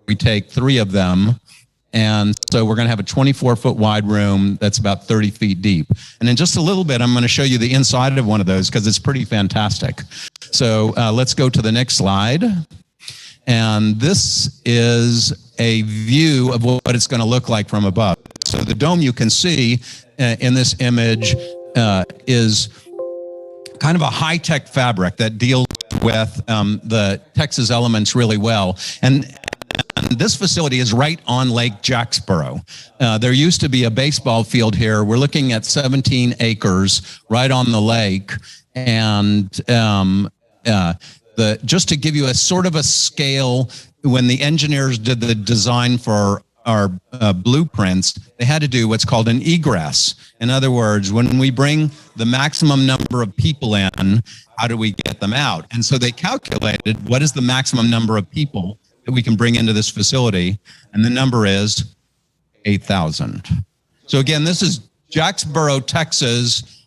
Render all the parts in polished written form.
we take 3 of them. And so we're going to have a 24-foot wide room that's about 30 feet deep. And in just a little bit, I'm going to show you the inside of one of those because it's pretty fantastic. So let's go to the next slide. And this is a view of what it's going to look like from above. So the dome you can see in this image is kind of a high-tech fabric that deals with the Texas elements really well. And this facility is right on Lake Jacksboro. There used to be a baseball field here. We're looking at 17 acres right on the lake. And just to give you a sort of a scale, when the engineers did the design for our blueprints, they had to do what's called an egress. In other words, when we bring the maximum number of people in, how do we get them out? And so they calculated what is the maximum number of people that we can bring into this facility, and the number is 8,000. So again, this is Jacksboro, Texas,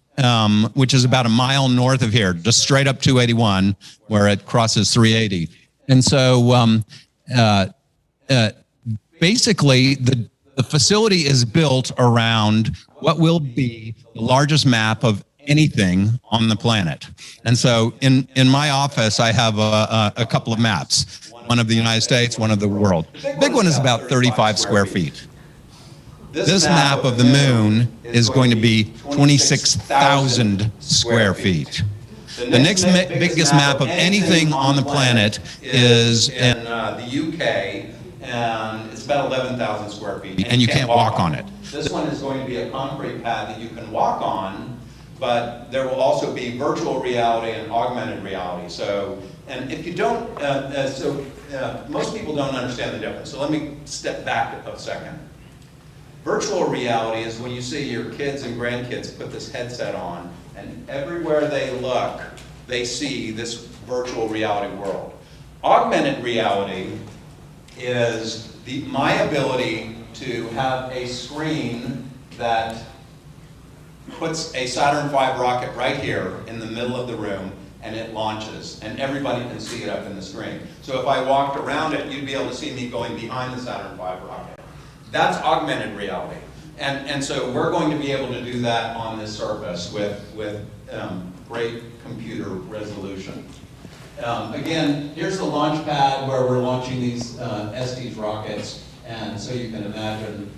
which is about a mile north of here, just straight up 281, where it crosses 380. And so basically, the facility is built around what will be the largest map of anything on the planet. And so in my office, I have a couple of maps. One of the United States, one of the world. The big one is about 35 square feet. This map of the moon is going to be 26,000 square feet. The next biggest map of anything on the planet is in the UK, and it's about 11,000 square feet. And you can't walk on it. This one is going to be a concrete pad that you can walk on, but there will also be virtual reality and augmented reality. So, and if you don't, most people don't understand the difference. So let me step back a second. Virtual reality is when you see your kids and grandkids put this headset on, and everywhere they look, they see this virtual reality world. Augmented reality is my ability to have a screen that puts a Saturn V rocket right here in the middle of the room, and it launches, and everybody can see it up in the screen. So if I walked around it, you'd be able to see me going behind the Saturn V rocket. That's augmented reality. And so we're going to be able to do that on this surface with great computer resolution. Again, here's the launch pad where we're launching these Estes rockets, and so you can imagine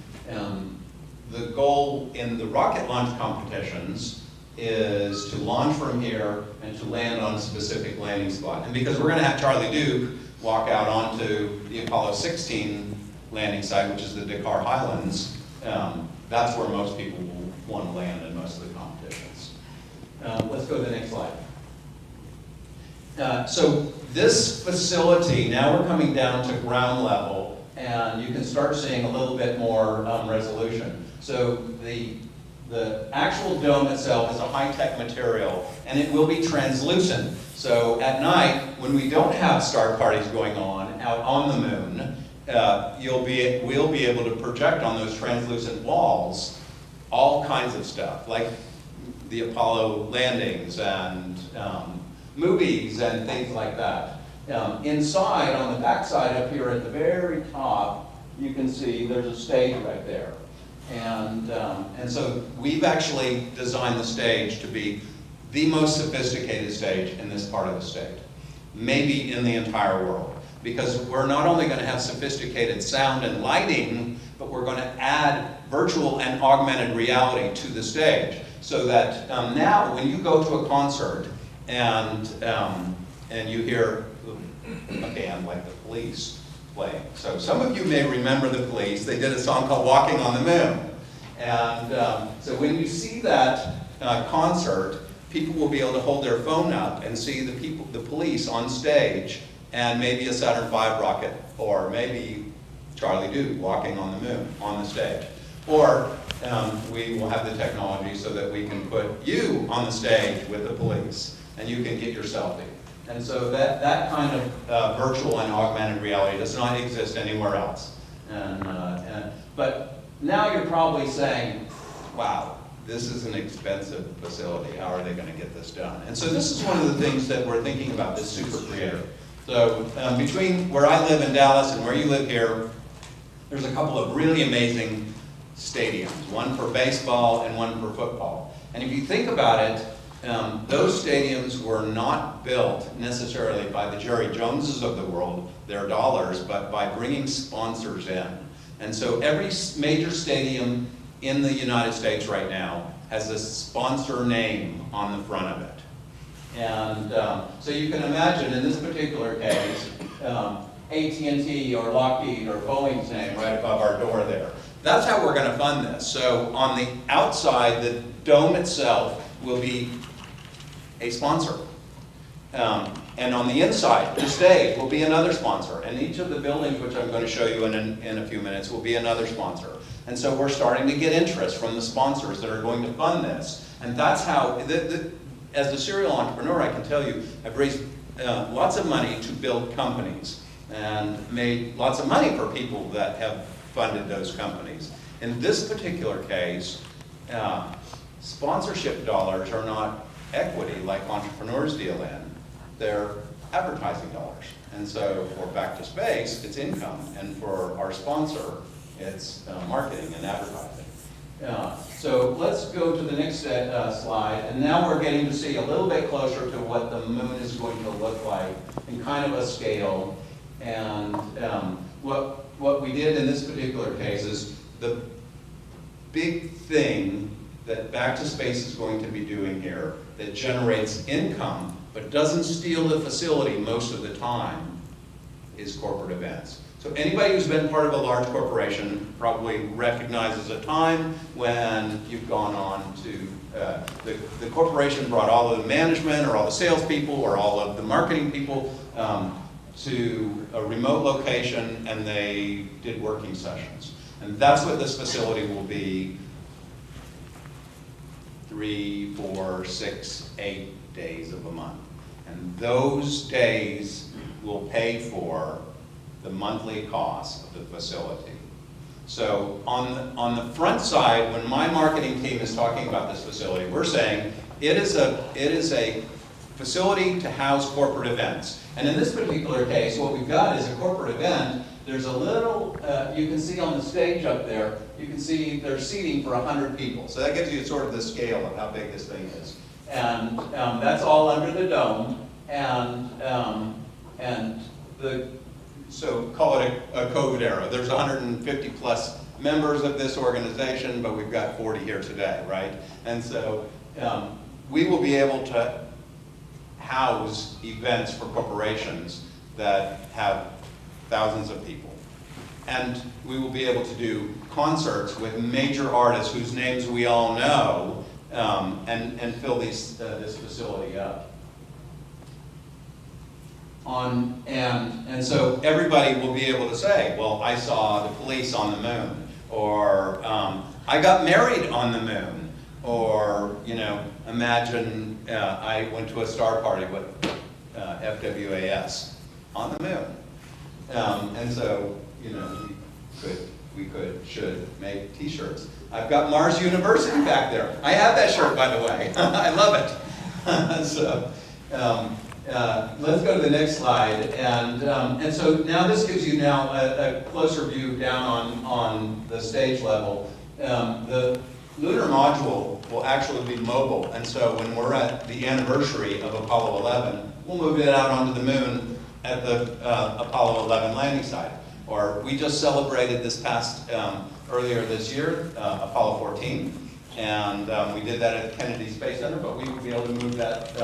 the goal in the rocket launch competitions is to launch from here and to land on a specific landing spot. And because we're going to have Charlie Duke walk out onto the Apollo 16 landing site, which is the Dakar Highlands, that's where most people will want to land in most of the competitions. Let's go to the next slide. So this facility, now we're coming down to ground level, and you can start seeing a little bit more resolution. So the actual dome itself is a high-tech material, and it will be translucent. So at night, when we don't have star parties going on out on the moon, we'll be able to project on those translucent walls all kinds of stuff, like the Apollo landings and movies and things like that. Inside, on the backside up here at the very top, you can see there's a stage right there. And so we've actually designed the stage to be the most sophisticated stage in this part of the state, maybe in the entire world. Because we're not only going to have sophisticated sound and lighting, but we're going to add virtual and augmented reality to the stage. So that now when you go to a concert and you hear a band like the Police playing. So some of you may remember the Police. They did a song called Walking on the Moon. And so when you see that concert, people will be able to hold their phone up and see the Police on stage, and maybe a Saturn V rocket, or maybe Charlie Duke walking on the moon on the stage. Or we will have the technology so that we can put you on the stage with the Police, and you can get your selfie. And so that kind of virtual and augmented reality does not exist anywhere else. But now you're probably saying, wow, this is an expensive facility. How are they going to get this done? And so this is one of the things that we're thinking about, this super creator. So between where I live in Dallas and where you live here, there's a couple of really amazing stadiums, one for baseball and one for football. And if you think about it, those stadiums were not built necessarily by the Jerry Joneses of the world, their dollars, but by bringing sponsors in. And so every major stadium in the United States right now has a sponsor name on the front of it. And so you can imagine in this particular case, AT&T or Lockheed or Boeing's name right above our door there. That's how we're going to fund this. So on the outside, the dome itself will be a sponsor. And on the inside, the stage will be another sponsor. And each of the buildings, which I'm going to show you in a few minutes, will be another sponsor. And so we're starting to get interest from the sponsors that are going to fund this. And that's how, as a serial entrepreneur, I can tell you, I've raised lots of money to build companies and made lots of money for people that have funded those companies. In this particular case, sponsorship dollars are not equity like entrepreneurs deal in. They're advertising dollars. And so for Back to Space, it's income. And for our sponsor, it's marketing and advertising. So let's go to the next slide. And now we're getting to see a little bit closer to what the moon is going to look like in kind of a scale. And what we did in this particular case is the big thing that Back to Space is going to be doing here that generates income but doesn't steal the facility most of the time is corporate events. So anybody who's been part of a large corporation probably recognizes a time when you've gone on to, the corporation brought all of the management or all the salespeople or all of the marketing people to a remote location and they did working sessions. And that's what this facility will be 3, 4, 6, 8 days of a month. And those days will pay for the monthly cost of the facility. So on the front side, when my marketing team is talking about this facility, we're saying it is a facility to house corporate events. And in this particular case, what we've got is a corporate event. There's a little, you can see on the stage up there, you can see there's seating for 100 people. So that gives you sort of the scale of how big this thing is. And that's all under the dome. So call it a COVID era. There's 150 plus members of this organization, but we've got 40 here today, right? And so we will be able to house events for corporations that have thousands of people. And we will be able to do concerts with major artists whose names we all know and fill this facility up. And so everybody will be able to say, well, I saw the police on the moon, or I got married on the moon, or, you know, imagine I went to a star party with FWAS on the moon. And so, you know, we should make t-shirts. I've got Mars University back there. I have that shirt, by the way. I love it. So, let's go to the next slide. And so now this gives you now a closer view down on the stage level. The Lunar Module will actually be mobile. And so when we're at the anniversary of Apollo 11, we'll move it out onto the moon at the Apollo 11 landing site. Or we just celebrated this past, earlier this year, Apollo 14. And we did that at the Kennedy Space Center, but we will be able to move that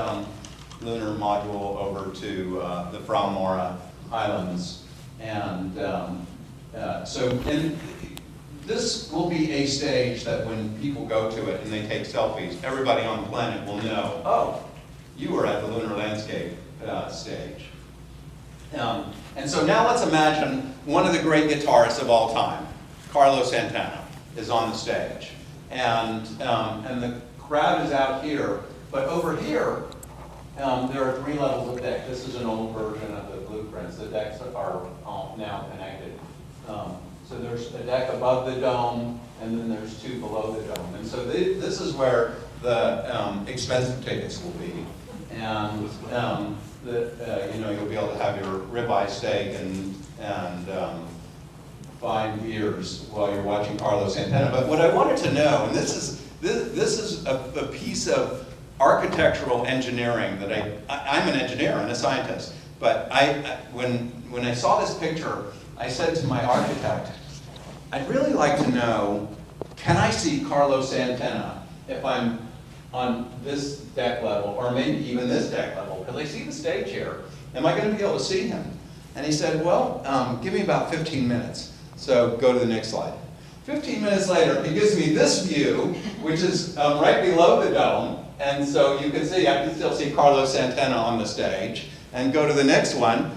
Lunar Module over to the Frau Islands. And this will be a stage that when people go to it and they take selfies, everybody on the planet will know, oh, you were at the Lunar Landscape stage. And so now let's imagine one of the great guitarists of all time, Carlos Santana, is on the stage. And the crowd is out here, but over here, there are 3 levels of deck. This is an old version of the blueprints. The decks are all now connected. So there's a deck above the dome, and then there's 2 below the dome. And so this is where the expensive tickets will be. And that you'll be able to have your ribeye steak and fine beers while you're watching Carlos Santana. But what I wanted to know, and this is a piece of architectural engineering that I'm an engineer and a scientist, but when I saw this picture, I said to my architect, I'd really like to know, can I see Carlos Santana if I'm on this deck level, or maybe even this deck level, because I see the stage here. Am I going to be able to see him? And he said, well, give me about 15 minutes. So go to the next slide. 15 minutes later, he gives me this view, which is right below the dome. And so you can see, I can still see Carlos Santana on the stage. And go to the next one.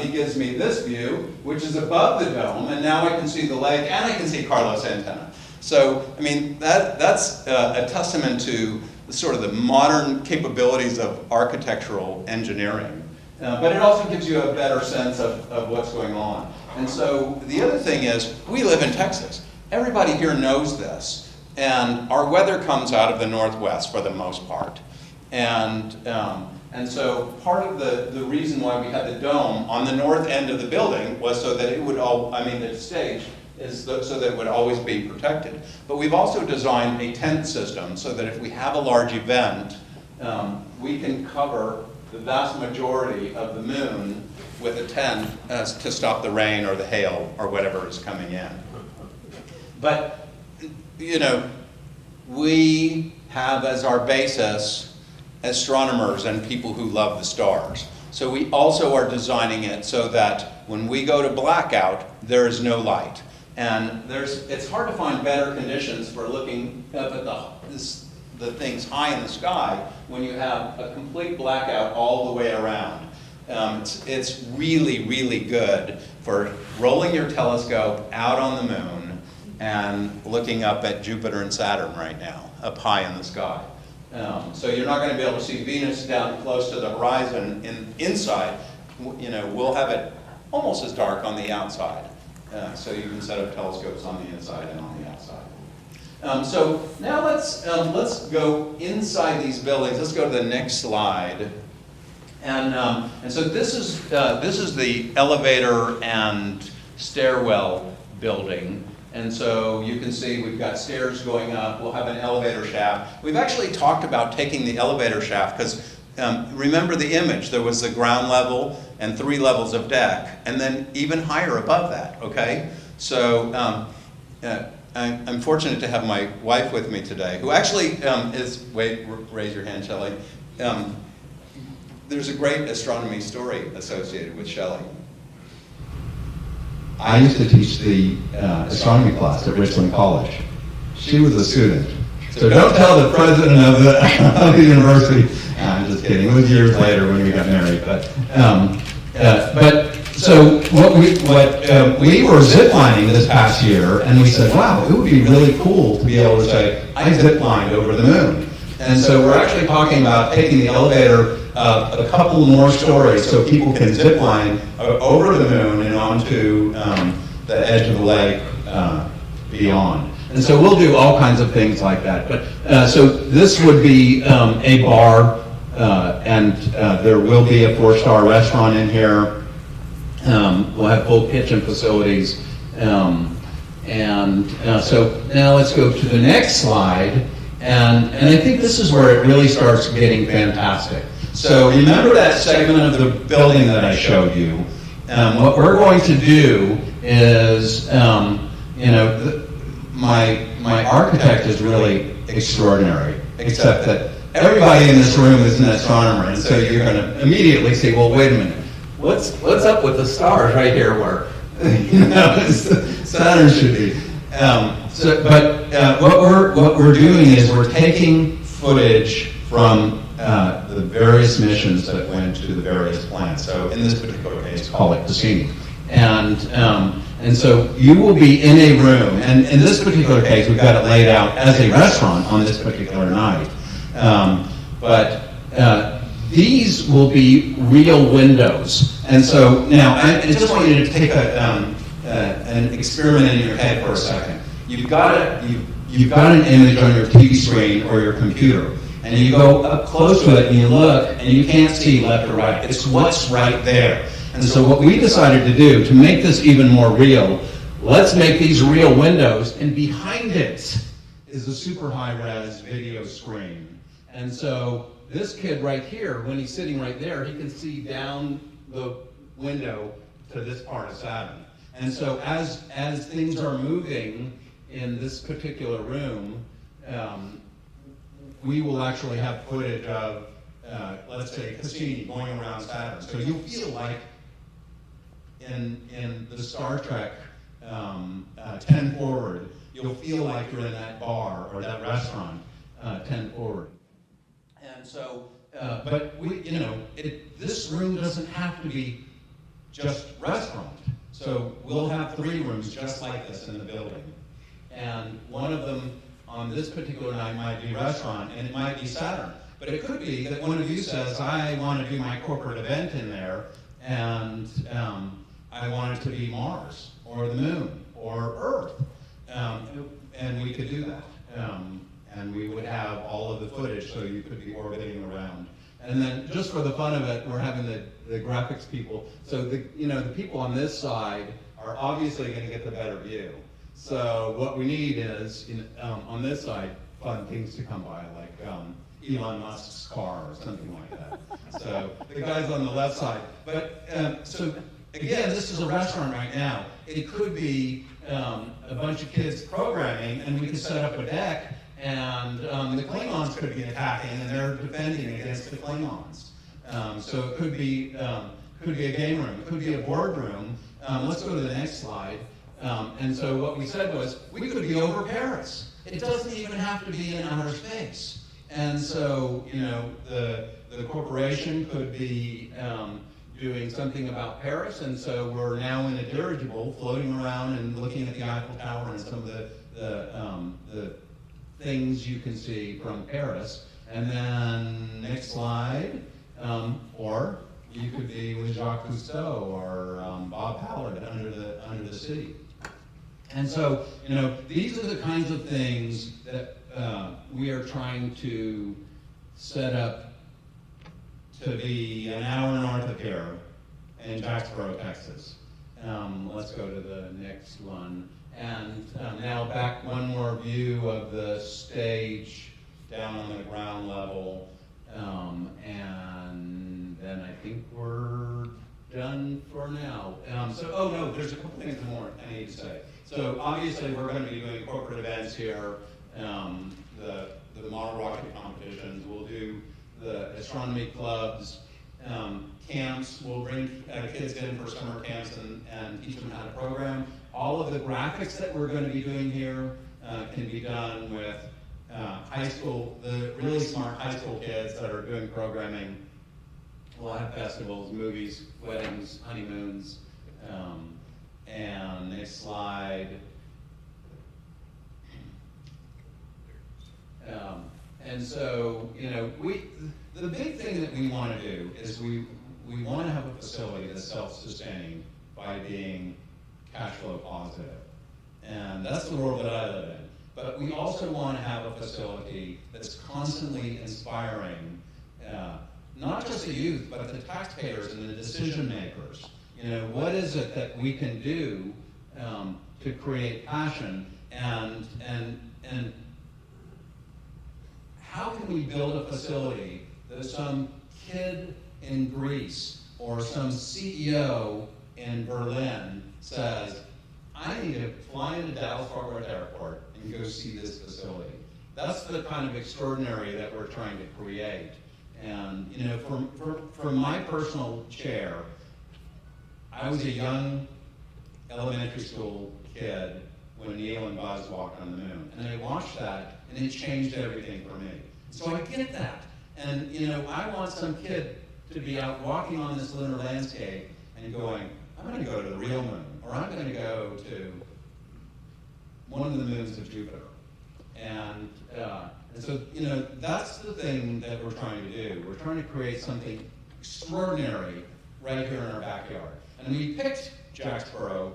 He gives me this view, which is above the dome. And now I can see the lake, and I can see Carlos Santana. So, I mean, that's a testament to sort of the modern capabilities of architectural engineering. But it also gives you a better sense of what's going on. And so the other thing is, we live in Texas. Everybody here knows this. And our weather comes out of the Northwest for the most part. And so part of the reason why we had the dome on the north end of the building was so that it would the stage is so that it would always be protected. But we've also designed a tent system so that if we have a large event, we can cover the vast majority of the moon with a tent to stop the rain or the hail or whatever is coming in. But, we have as our basis astronomers and people who love the stars. So we also are designing it so that when we go to blackout, there is no light. And it's hard to find better conditions for looking up at the things high in the sky when you have a complete blackout all the way around. It's really, really good for rolling your telescope out on the moon and looking up at Jupiter and Saturn right now, up high in the sky. So you're not going to be able to see Venus down close to the horizon inside. We'll have it almost as dark on the outside. So you can set up telescopes on the inside and on the outside. So now let's go inside these buildings. Let's go to the next slide. And so this is the elevator and stairwell building. And so you can see we've got stairs going up. We'll have an elevator shaft. We've actually talked about taking the elevator shaft because remember the image. There was the ground level and 3 levels of deck, and then even higher above that, okay? So I'm fortunate to have my wife with me today, who actually raise your hand, Shelley. There's a great astronomy story associated with Shelley. I used to teach the astronomy class at Richland College. She was a student. So don't tell the president of the university. I'm just kidding. It was years later when we got married. But so we were ziplining this past year, and we said, wow, it would be really cool to be able to say, I ziplined over the moon. And so we're actually talking about taking the elevator a couple more stories so people can zipline over the moon and onto the edge of the lake beyond. And so we'll do all kinds of things like that. But so this would be a bar, and there will be a 4-star restaurant in here. We'll have full kitchen facilities. So now let's go to the next slide. And I think this is where it really starts getting fantastic. So remember that segment of the building that I showed you. What we're going to do is, my architect is really extraordinary, except that everybody in this room is an astronomer, and so you're going to immediately say, well, wait a minute, what's up with the stars right here where Saturn should be? What we're doing is we're taking footage from the various missions that went to the various planets. So in this particular case, call it Cassini. And so you will be in a room, and in this particular case, we've got it laid out as a restaurant on this particular night. But these will be real windows. And so now, I just want you to take an experiment in your head for a second. You've got an image on your TV screen or your computer, and you go up close to it and you look, and you can't see left or right. It's what's right there. And so what we decided to do, to make this even more real, let's make these real windows, and behind it is a super high-res video screen. And so this kid right here, when he's sitting right there, he can see down the window to this part of Saturn. And so as things are moving in this particular room, we will actually have footage of, let's say, Cassini going around Saturn. So you'll feel like in the Star Trek 10 Forward, you'll feel like you're in that bar or that restaurant 10 Forward. And so, but we, this room doesn't have to be just restaurant. So we'll have 3 rooms just like this in the building. And one of them on this particular night might be restaurant, and it might be Saturn. But it could be that one of you says, I want to do my corporate event in there, and I want it to be Mars, or the Moon, or Earth. And we could do that. And we would have all of the footage so you could be orbiting around. And then just for the fun of it, we're having the graphics people. So the people on this side are obviously going to get the better view. So what we need is, on this side, fun things to come by, like Elon Musk's car or something like that. So the guys on the left side. But so again, this is a restaurant right now. It could be a bunch of kids programming, and we could set up a deck, and the Klingons could be attacking, and they're defending against the Klingons. So it could be a game room, it could be a boardroom. Let's go to the next slide. And so what we said was, we could be over Paris. It doesn't even have to be in outer space. And so, the corporation could be doing something about Paris, and so we're now in a dirigible floating around and looking at the Eiffel Tower and some of the things you can see from Paris. And then next slide, or you could be with Jacques Cousteau or Bob Howard under the city. And so, these are the kinds of things that we are trying to set up to be an hour north of here in Jacksboro, Texas. Let's go to the next one. And now back one more view of the stage down on the ground level. And then I think we're done for now. Oh no, there's a couple things more I need to say. So obviously we're going to be doing corporate events here, the model rocket competitions. We'll do the astronomy clubs, camps. We'll bring kids in for summer camps and teach them how to program. All of the graphics that we're going to be doing here can be done with high school, the really smart high school kids that are doing programming. We'll have festivals, movies, weddings, honeymoons. And next slide. And so, the big thing that we want to do is we want to have a facility that's self-sustaining by being cash flow positive. And that's the world that I live in. But we also want to have a facility that's constantly inspiring, not just the youth, but the taxpayers and the decision makers. What is it that we can do to create passion, and how can we build a facility that some kid in Greece or some CEO in Berlin says, I need to fly into Dallas-Fort Worth Airport and go see this facility. That's the kind of extraordinary that we're trying to create. And from my personal chair, I was a young elementary school kid when Neil and Buzz walked on the moon. And I watched that, and it changed everything for me. So I get that. And, I want some kid to be out walking on this lunar landscape and going, I'm going to go to the real moon, or I'm going to go to one of the moons of Jupiter. And so, that's the thing that we're trying to do. We're trying to create something extraordinary right here in our backyard. And we picked Jacksboro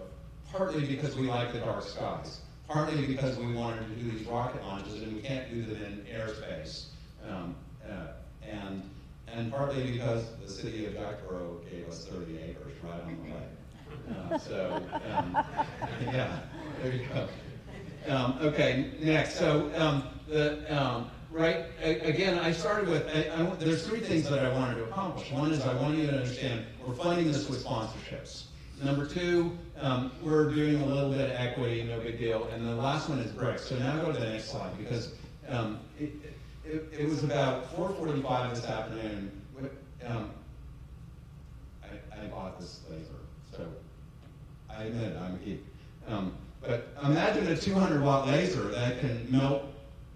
partly because we like the dark skies, partly because we wanted to do these rocket launches and we can't do them in airspace. um, and partly because the city of Jacksboro gave us 30 acres right on the lake. Yeah, there you go. Okay, next. So again, I started with, there's three things that I wanted to accomplish. One is I wanted you to understand we're funding this with sponsorships. Number two, we're doing a little bit of equity, no big deal. And the last one is bricks. So now go to the next slide, because it was about 4:45 this afternoon. I bought this laser, so I admit I'm a geek. But imagine a 200-watt laser that can melt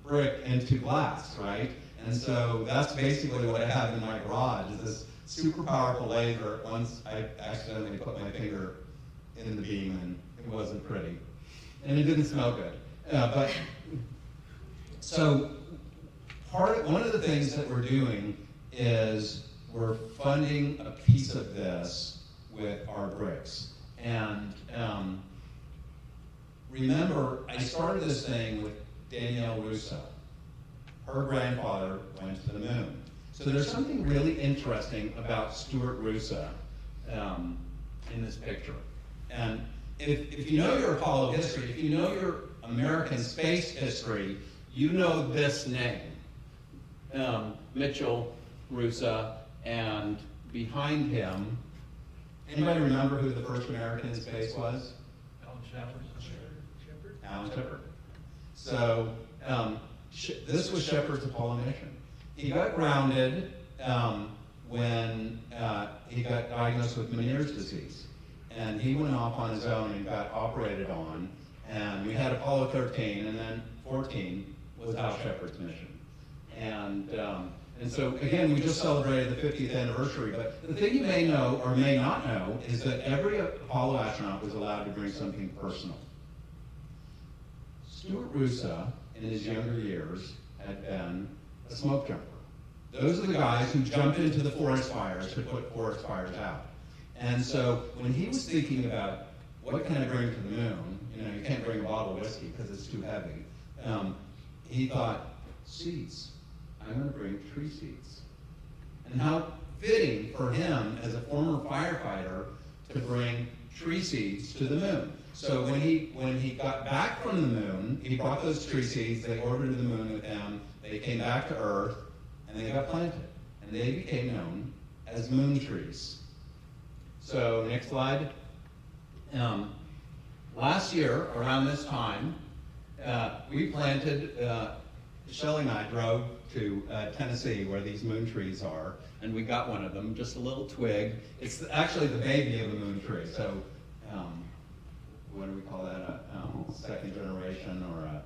brick into glass, right? And so that's basically what I have in my garage, is this super powerful laser. Once I accidentally put my finger in the beam, and it wasn't pretty. And it didn't smell good. So one of the things that we're doing is we're funding a piece of this with our bricks. And remember, I started this thing with Danielle Russo. Her grandfather went to the moon. So there's something really interesting about Stuart Russo in this picture. And if you know your Apollo history, if you know your American space history, you know this name, Michelle Russo, and behind him, anybody remember who the first American in space was? Alan Shepard. So this was Shepard's Apollo mission. He got grounded when he got diagnosed with Meniere's disease. And he went off on his own and got operated on. And we had Apollo 13, and then 14 was Al Shepard's mission. And so, again, we just celebrated the 50th anniversary. But the thing you may know or may not know is that every Apollo astronaut was allowed to bring something personal. Stuart Russo, in his younger years, had been a smoke jumper. Those are the guys who jumped into the forest fires to put forest fires out. And so when he was thinking about what can I bring to the moon, you can't bring a bottle of whiskey because it's too heavy, he thought, seeds. I'm going to bring tree seeds. And how fitting for him as a former firefighter to bring tree seeds to the moon. So when he got back from the moon, he brought those tree seeds, they orbited the moon with him, they came back to Earth, and they got planted. And they became known as moon trees. So next slide. Last year, around this time, we planted, Shelley and I drove to Tennessee where these moon trees are, and we got one of them, just a little twig. It's actually the baby of a moon tree. So what do we call that? A second generation or a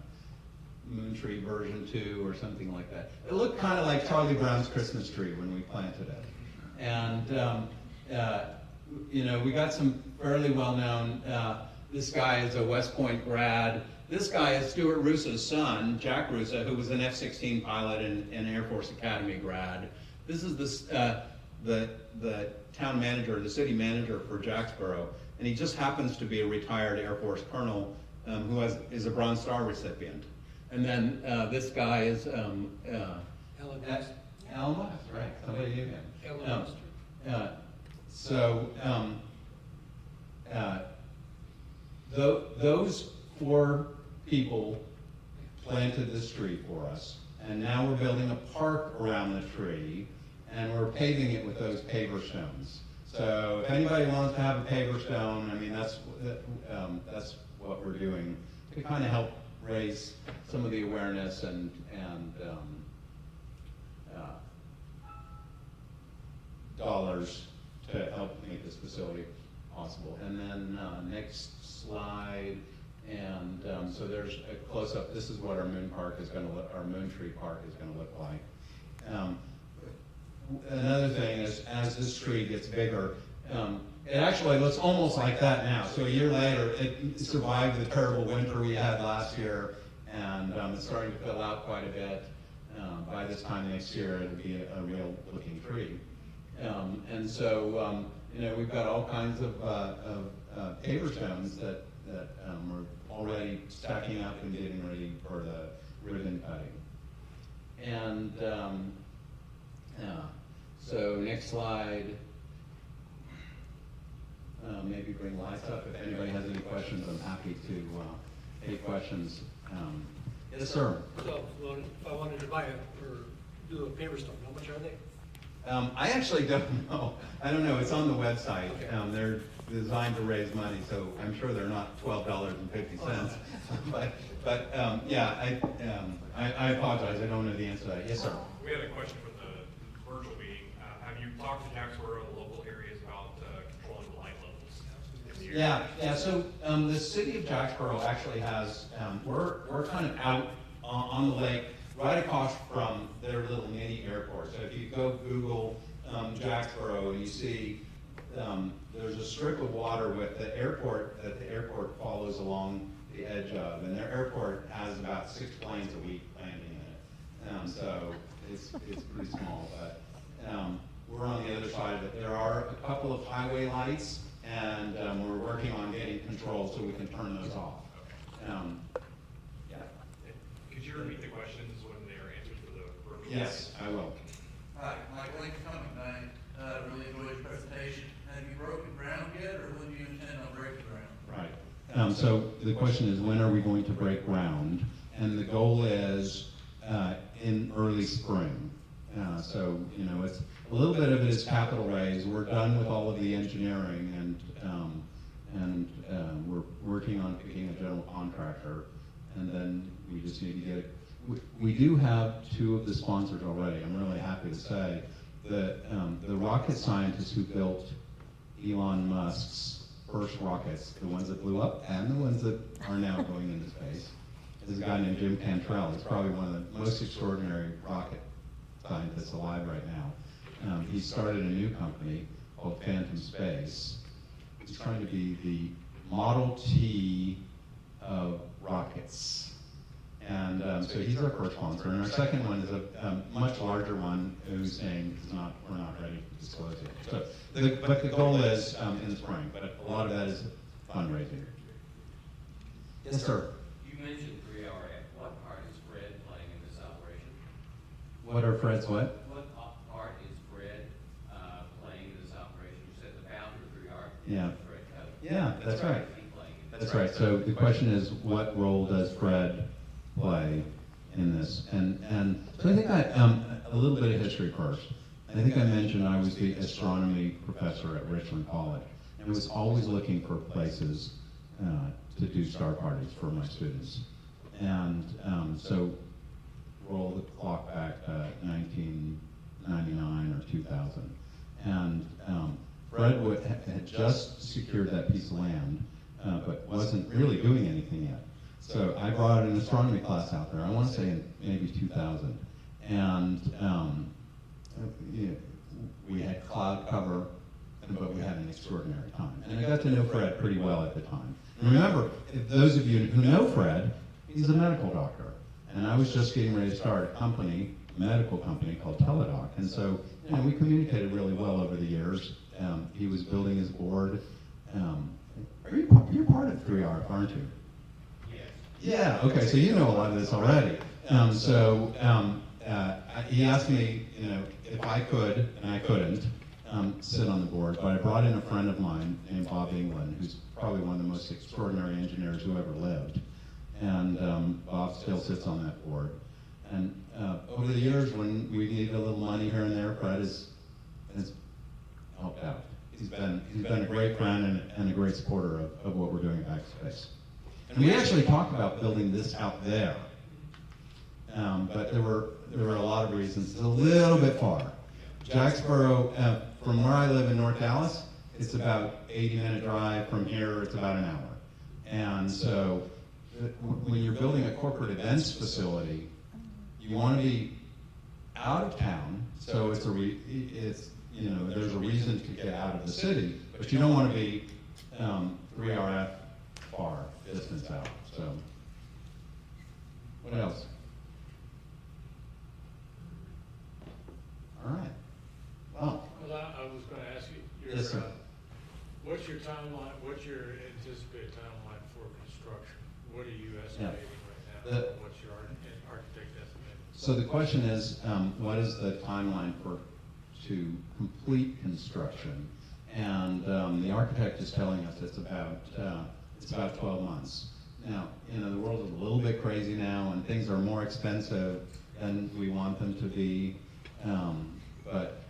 moon tree version 2 or something like that. It looked kind of like Charlie Brown's Christmas tree when we planted it. And we got some fairly well-known, this guy is a West Point grad. This guy is Stuart Russo's son, Jack Russo, who was an F-16 pilot and Air Force Academy grad. This is the town manager, the city manager for Jacksboro, and he just happens to be a retired Air Force colonel who is a Bronze Star recipient. And then this guy is Elma, right? Somebody knew him. Those 4 people planted this tree for us, and now we're building a park around the tree, and we're paving it with those paver stones. So if anybody wants to have a paver stone, I mean, that's what we're doing to kind of help raise some of the awareness and dollars to help make this facility possible. And then next slide, and so there's a close-up. This is what our moon park is going to look. Our moon tree park is going to look like. Another thing is, as this tree gets bigger, it actually looks almost like that now. So a year later, it survived the terrible winter we had last year, and it's starting to fill out quite a bit. By this time next year, it'll be a real-looking tree. And so, we've got all kinds of paver stones that we're already stacking up and getting ready for the ribbon cutting. And so next slide. Maybe bring lights up. If anybody has any questions, I'm happy to take questions. Yes, sir. So, well, if I wanted to buy or do a paper stone, how much are they? I actually don't know. I don't know. It's on the website. Okay. They're designed to raise money, so I'm sure they're not $12.50. But yeah, I apologize. I don't know the answer to that. Yes, sir. We had a question for the virtual meeting. Have you talked to Jacksboro and the local areas about controlling the light levels in the area? Yeah. So the city of Jacksboro actually has. We're kind of out on the lake, right across from their little mini airport. So if you go Google Jacksboro, you see there's a strip of water with the airport that the airport follows along the edge of, and their airport has about 6 planes a week landing in it. So it's pretty small, but we're on the other side of it. There are a couple of highway lights, and we're working on getting control so we can turn those off. Yeah. Could you repeat the questions when they're answered for the virtual? Yes, I will. Hi, Mike, thanks for coming tonight. Really enjoyed your presentation. Have you broken ground yet, or when do you intend on breaking ground? Right. So the question is, when are we going to break ground? And the goal is in early spring. So, you know, it's a little bit of it is capital raise. We're done with all of the engineering, and we're working on picking a general contractor, and then we just need to get it. We do have 2 of the sponsors already. I'm really happy to say that the rocket scientists who built Elon Musk's first rockets, the ones that blew up and the ones that are now going into space, is a guy named Jim Cantrell. He's probably one of the most extraordinary rocket scientists alive right now. He started a new company called Phantom Space. He's trying to be the Model T of rockets. And so he's our first sponsor. And our second one is a much larger one who's saying we're not ready to disclose it. So, but the goal is in the spring, but a lot of that is fundraising. Yes, sir. You mentioned 3RF. What part is Fred playing in this operation? What are Fred's what? What part is Fred playing in this operation? You said the founder of 3RF. Yeah. Fred Coe. Yeah, that's right. He playing in this. That's right. So the question is, what role does Fred play in this? And so I think a little bit of history first. I think I mentioned I was the astronomy professor at Richland College, and was always looking for places to do star parties for my students. And so roll the clock back to 1999 or 2000. And Fred had just secured that piece of land, but wasn't really doing anything yet. So I brought an astronomy class out there, I want to say in maybe 2000. And we had cloud cover, but we had an extraordinary time. And I got to know Fred pretty well at the time. And remember, if those of you who know Fred, he's a medical doctor. And I was just getting ready to start a medical company called Teledoc. And so, you know, we communicated really well over the years. He was building his board. You're part of 3R, aren't you? Yeah, okay, so you know a lot of this already. He asked me, you know, if I could, and I couldn't, sit on the board, but I brought in a friend of mine named Bob England, who's probably one of the most extraordinary engineers who ever lived. And Bob still sits on that board. And over the years, when we needed a little money here and there, Fred has helped out. He's been a great friend and a great supporter of what we're doing at Backspace. And we actually talked about building this out there, but there were a lot of reasons. It's a little bit far. Jacksboro, from where I live in North Dallas, it's about 80-minute drive. From here, it's about an hour. And so when you're building a corporate events facility, you want to be out of town, so there's a reason to get out of the city, but you don't want to be 3RF far distance out. So, what else? All right. Well, I was going to ask you, yes, sir. What's your timeline? What's your anticipated timeline for construction? What are you estimating right now? What's your architect estimate? So the question is, what is the timeline to complete construction? And the architect is telling us it's about 12 months. Now, the world is a little bit crazy now, and things are more expensive than we want them to be. But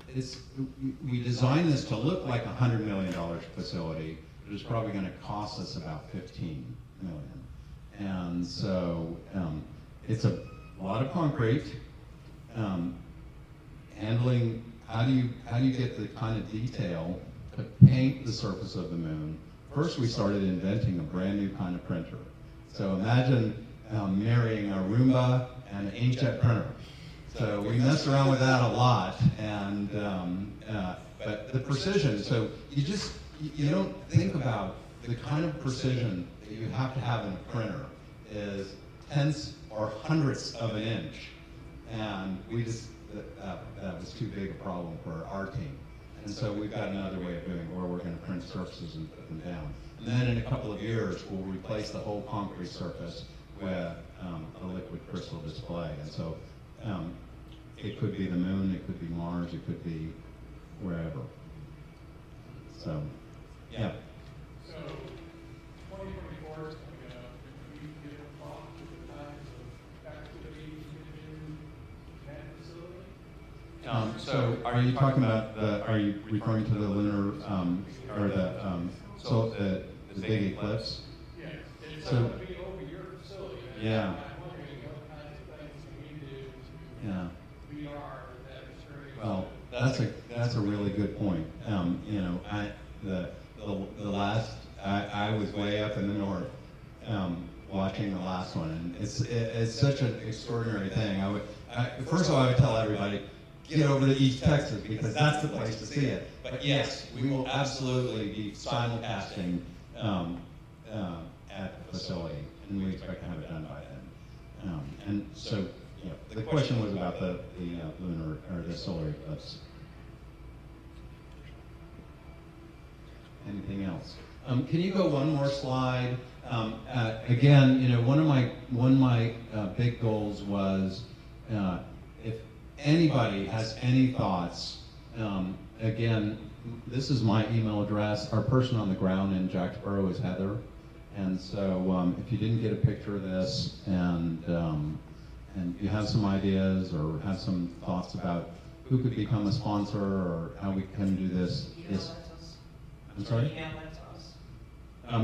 we designed this to look like a $100 million facility, but it's probably going to cost us about $15 million. And so it's a lot of concrete. Handling, how do you get the kind of detail to paint the surface of the moon? First, we started inventing a brand new kind of printer. So imagine marrying a Roomba and an inkjet printer. So we messed around with that a lot, and but the precision. So you don't think about the kind of precision that you have to have in a printer is tenths or hundredths of an inch, and we just that was too big a problem for our team. And so we've got another way of doing it, where we're going to print surfaces and put them down. And then in a couple of years, we'll replace the whole concrete surface with a liquid crystal display. And so it could be the moon, it could be Mars, it could be wherever. So, yeah. So, 2024 is coming up. Can we get a thought to the kinds of activities within that facility? So are you talking about are you referring to the lunar, or the big eclipse? Yes. It's So- going to be over your facility. Yeah. I'm wondering what kinds of things can we do to Yeah. VR that experience. Well, that's a really good point. I was way up in the north, watching the last one, and it's such an extraordinary thing. First of all, I would tell everybody, get over to East Texas, because that's the place to see it. But yes, we will absolutely be simulcasting at the facility, and we expect to have it done by then. And so, the question was about the lunar or the solar eclipse. Anything else? Can you go one more slide? Again, one of my big goals was if anybody has any thoughts, again, this is my email address. Our person on the ground in Jacksboro is Heather, and so if you didn't get a picture of this and you have some ideas or have some thoughts about who could become a sponsor or how we can do this, I'm sorry?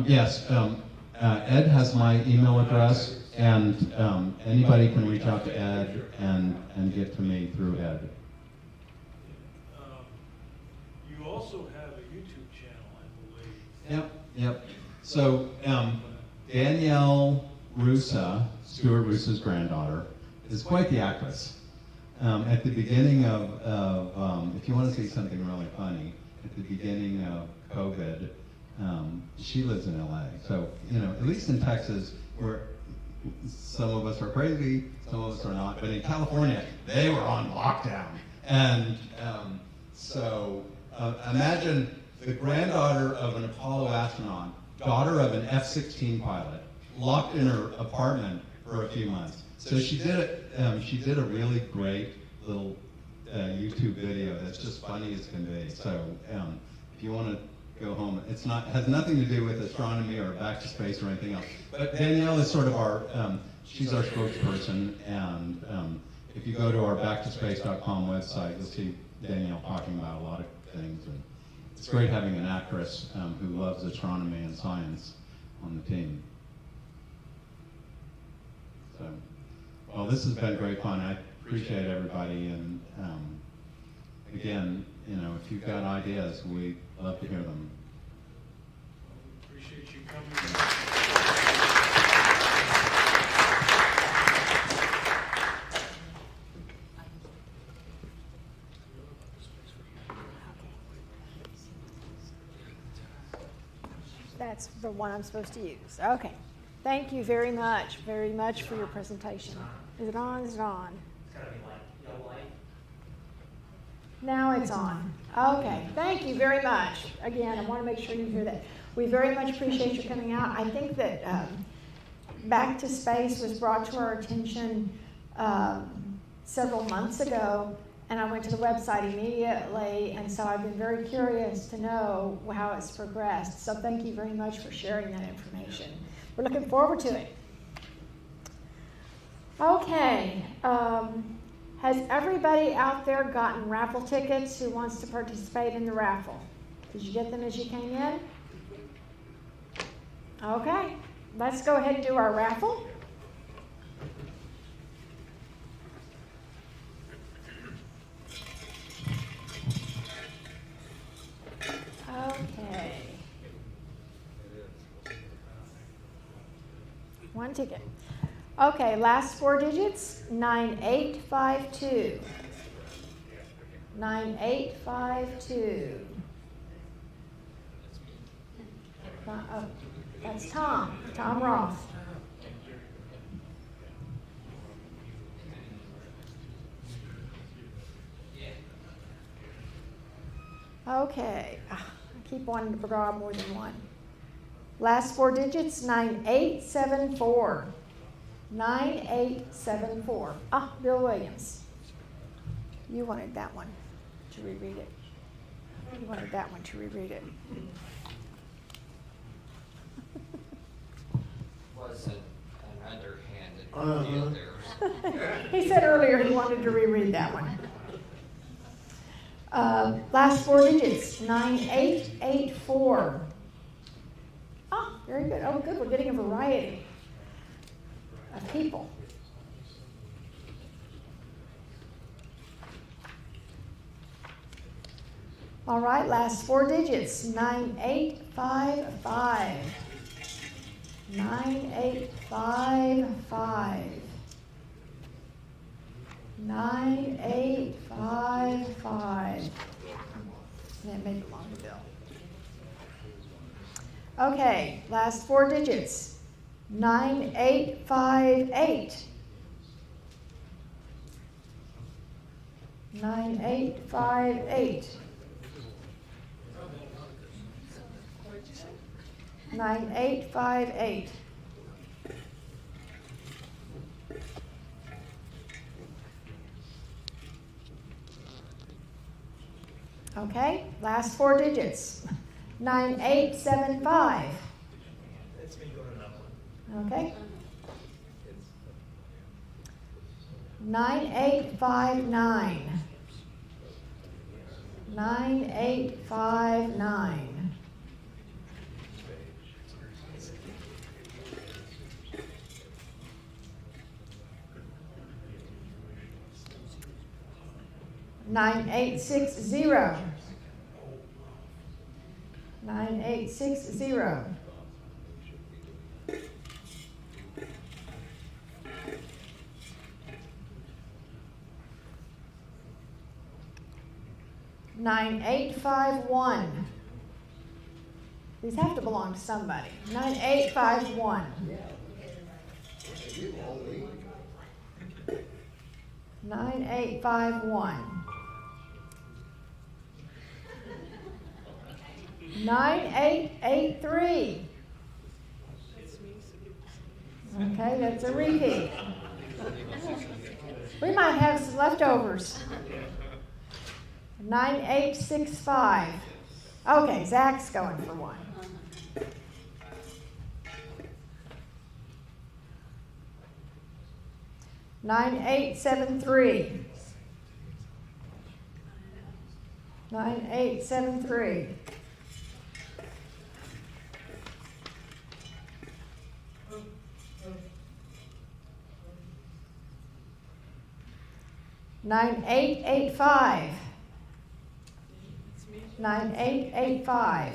Yes, Ed has my email address, and anybody can reach out to Ed and get to me through Ed. You also have a YouTube channel, I believe. Yep. So Danielle Russo, Stuart Russo's granddaughter, is quite the actress. At the beginning of if you want to see something really funny, at the beginning of COVID, she lives in LA. So, at least in Texas, where some of us are crazy, some of us are not, but in California, they were on lockdown. And so imagine the granddaughter of an Apollo astronaut, daughter of an F-16 pilot, locked in her apartment for a few months. So she did a really great little YouTube video that's just funny as can be. So if you want to go home, has nothing to do with astronomy or back to space or anything else. But Danielle is sort of she's our spokesperson, and if you go to our backtospace.com website, you'll see Danielle talking about a lot of things. And it's great having an actress who loves astronomy and science on the team. So, well, this has been great fun. I appreciate everybody, and again, if you've got ideas, we'd love to hear them. Appreciate you coming. That's the one I'm supposed to use. Okay. Thank you very much for your presentation. Is it on? Is it on? It's gotta be like yellow light. Now it's on. Okay. Thank you very much. Again, I want to make sure you hear that. We very much appreciate you coming out. I think that Back to Space was brought to our attention several months ago, and I went to the website immediately, and so I've been very curious to know how it's progressed. So thank you very much for sharing that information. We're looking forward to it. Okay, has everybody out there gotten raffle tickets who wants to participate in the raffle? Did you get them as you came in? Okay, let's go ahead and do our raffle. Okay. One ticket. Okay, last four digits, 9852. 9852. Oh, that's Tom Roth. Okay, I keep wanting to draw more than one. Last four digits, 9874. 9874. Ah, Bill Williams. You wanted that one to reread it. You wanted that one to reread it. Was an underhanded deal there. He said earlier he wanted to reread that one. Last four digits, 9884. Ah, very good. Oh, good. We're getting a variety of people. All right, last four digits, 9855. 9855. 9855. That may belong to Bill. Okay, last four digits, 9858. 9858. 9858. Okay, last four digits, 9875. It's me going on that one. Okay. 9859. 9859. 9860. 9860. 9851. These have to belong to somebody. 9851. 9851. 9883. Okay, that's a repeat. We might have some leftovers. 9865. Okay, Zach's going for one. Nine, 9873. 9873. 9885. 9885.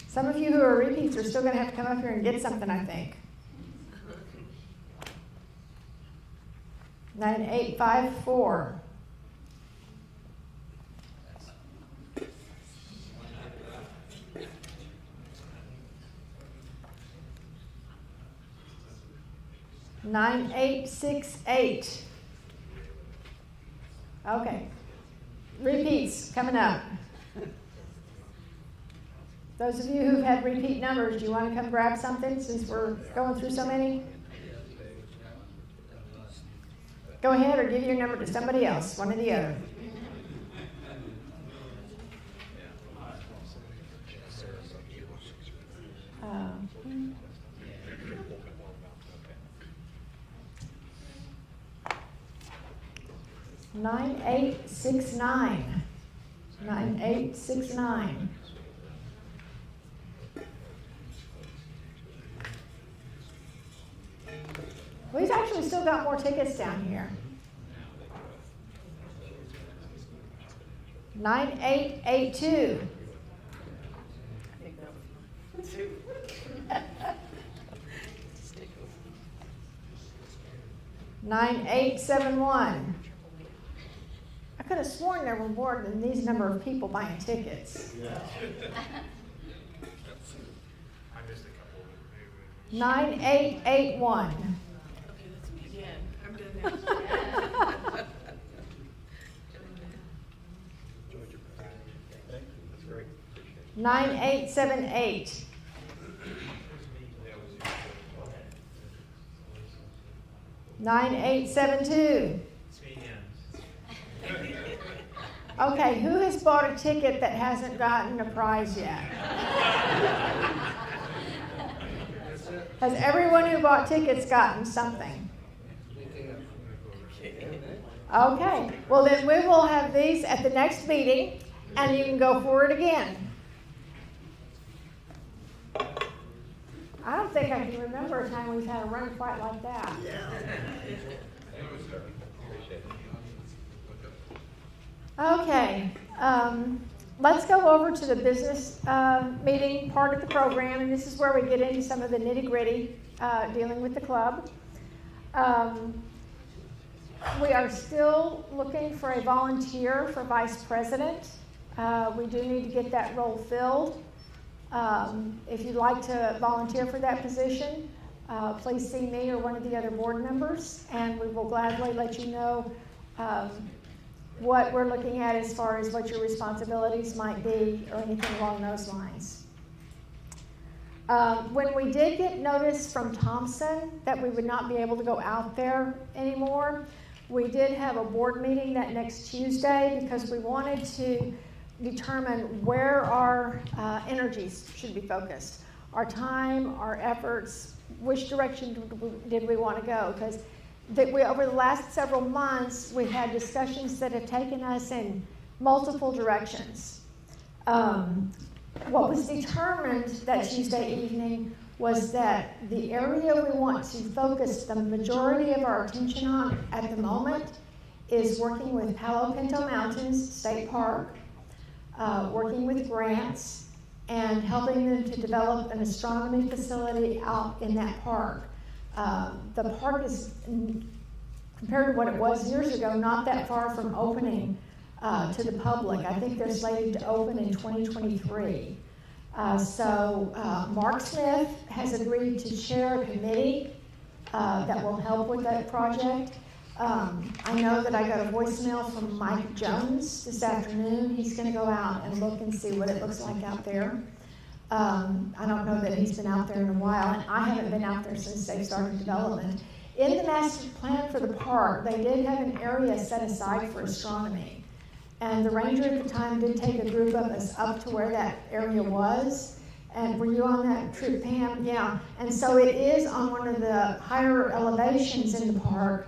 Some of you who are repeats are still going to have to come up here and get something, I think. 9854. 9868. Okay. Repeats coming up. Those of you who've had repeat numbers, do you want to come grab something since we're going through so many? Go ahead or give your number to somebody else, one or the other. Nine eight six nine. 9869. We've actually still got more tickets down here. 9882. Nine 871. I could have sworn there were more than these number of people buying tickets. I missed a couple. 9881. Okay, that's me again. I'm done now. That's great. 9878. 9872. Okay, who has bought a ticket that hasn't gotten a prize yet? Has everyone who bought tickets gotten something? Okay, well then we will have these at the next meeting and you can go for it again. I don't think I can remember a time we've had a run quite like that. Okay, let's go over to the business meeting part of the program, and this is where we get into some of the nitty-gritty dealing with the club. We are still looking for a volunteer for vice president. We do need to get that role filled. If you'd like to volunteer for that position, please see me or one of the other board members, and we will gladly let you know what we're looking at as far as what your responsibilities might be or anything along those lines. When we did get notice from Thompson that we would not be able to go out there anymore, we did have a board meeting that next Tuesday because we wanted to determine where our energies should be focused, our time, our efforts, which direction did we want to go, because over the last several months we had discussions that have taken us in multiple directions. What was determined that Tuesday evening was that the area we want to focus the majority of our attention on at the moment is working with Palo Pinto Mountains State Park, working with grants, and helping them to develop an astronomy facility out in that park. The park is, compared to what it was years ago, not that far from opening to the public. I think they're slated to open in 2023. So Mark Smith has agreed to chair a committee that will help with that project. I know that I got a voicemail from Mike Jones this afternoon. He's going to go out and look and see what it looks like out there. I don't know that he's been out there in a while, and I haven't been out there since they started development. In the master plan for the park, they did have an area set aside for astronomy. And the ranger at the time did take a group of us up to where that area was. And were you on that trip, Pam? Yeah. And so it is on one of the higher elevations in the park.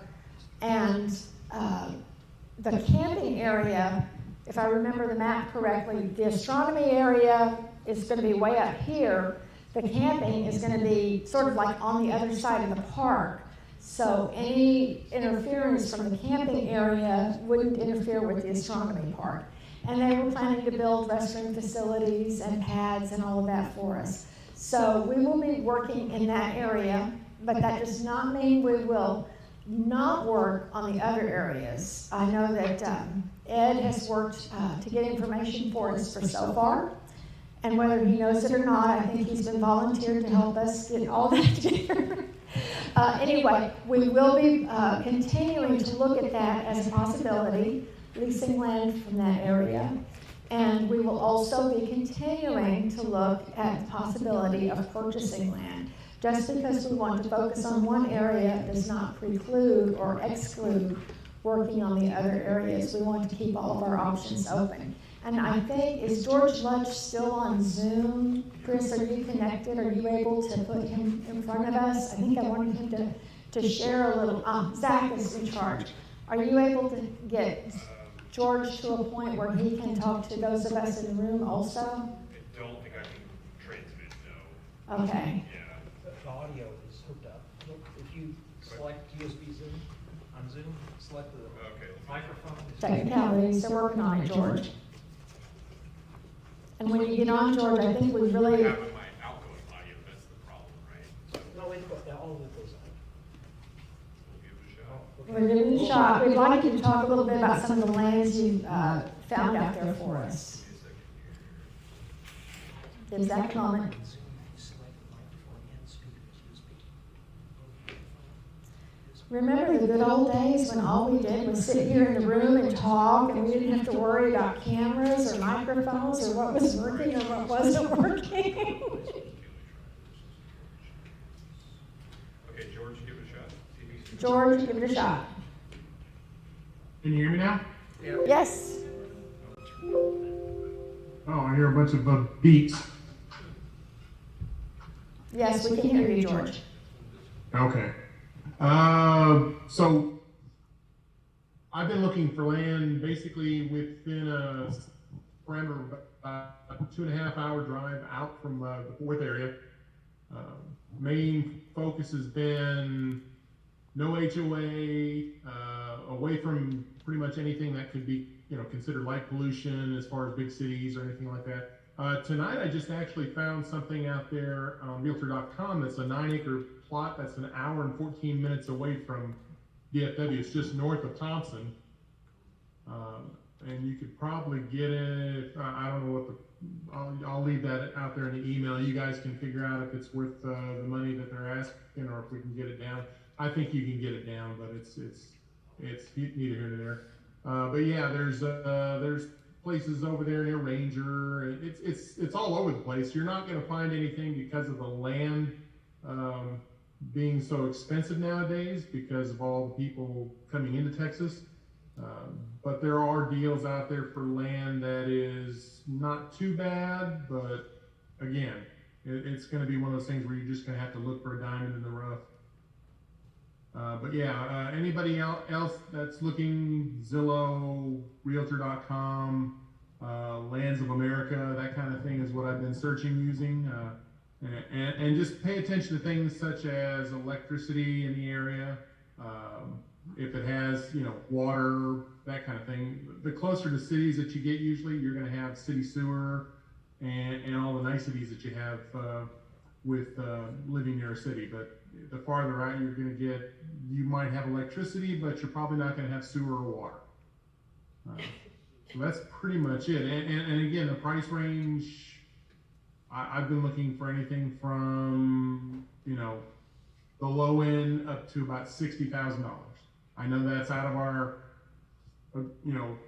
And the camping area, if I remember the map correctly, the astronomy area is going to be way up here. The camping is going to be sort of like on the other side of the park. So any interference from the camping area wouldn't interfere with the astronomy part. And they were planning to build restroom facilities and pads and all of that for us. So we will be working in that area, but that does not mean we will not work on the other areas. I know that Ed has worked to get information for us for so far. And whether he knows it or not, I think he's been volunteered to help us get all that together. Anyway, we will be continuing to look at that as a possibility, leasing land from that area. And we will also be continuing to look at the possibility of purchasing land. just because we want to focus on one area does not preclude or exclude working on the other areas. We want to keep all of our options open. And I think, is George Lunch still on Zoom? Chris, are you connected? Are you able to put him in front of us? I think I wanted him to share a little. Zach is in charge. Are you able to get George to a point where he can talk to those of us in the room also? I don't think I can transmit, no. Okay. Yeah. The audio is hooked up. If you select USB Zoom on Zoom, select the microphone. Technicalities, they're working on it, George. And when you get on, George, I think we really. Having my outgoing audio, that's the problem, right? So No, all of it goes out. we'll give it a shot. We're giving it a shot. We'd like you to talk a little bit about some of the lands you found out there for us. Give Zach a moment. Remember the good old days when all we did was sit here in the room and talk, and we didn't have to worry about cameras or microphones or what was working or what wasn't working? Okay, George, give it a shot. See if you can- George, give it a shot. Can you hear me now? Yes. Oh, I hear a bunch of beats. Yes, we can hear you, George. Okay. So I've been looking for land basically within a parameter of about a 2.5 hour drive out from the Fort Worth area. Main focus has been no HOA, away from pretty much anything that could be, considered light pollution as far as big cities or anything like that. Tonight I just actually found something out there on Realtor.com that's a 9-acre plot that's an hour and 14 minutes away from DFW. It's just north of Thompson. And you could probably get it, I don't know what I'll leave that out there in the email. You guys can figure out if it's worth the money that they're asking or if we can get it down. I think you can get it down, but it's neither here nor there. But yeah, there's places over there near Ranger. It's all over the place. You're not going to find anything because of the land being so expensive nowadays because of all the people coming into Texas. But there are deals out there for land that is not too bad, but again, it's going to be one of those things where you're just going to have to look for a diamond in the rough. But yeah, anybody else that's looking, Zillow, Realtor.com, Lands of America, that kind of thing is what I've been searching using. And just pay attention to things such as electricity in the area. If it has, water, that kind of thing. The closer to cities that you get, usually you're going to have city sewer and all the niceties that you have with living near a city. But the farther out you're going to get, you might have electricity, but you're probably not going to have sewer or water. So that's pretty much it. And again, the price range, I've been looking for anything from, the low end up to about $60,000. I know that's out of our,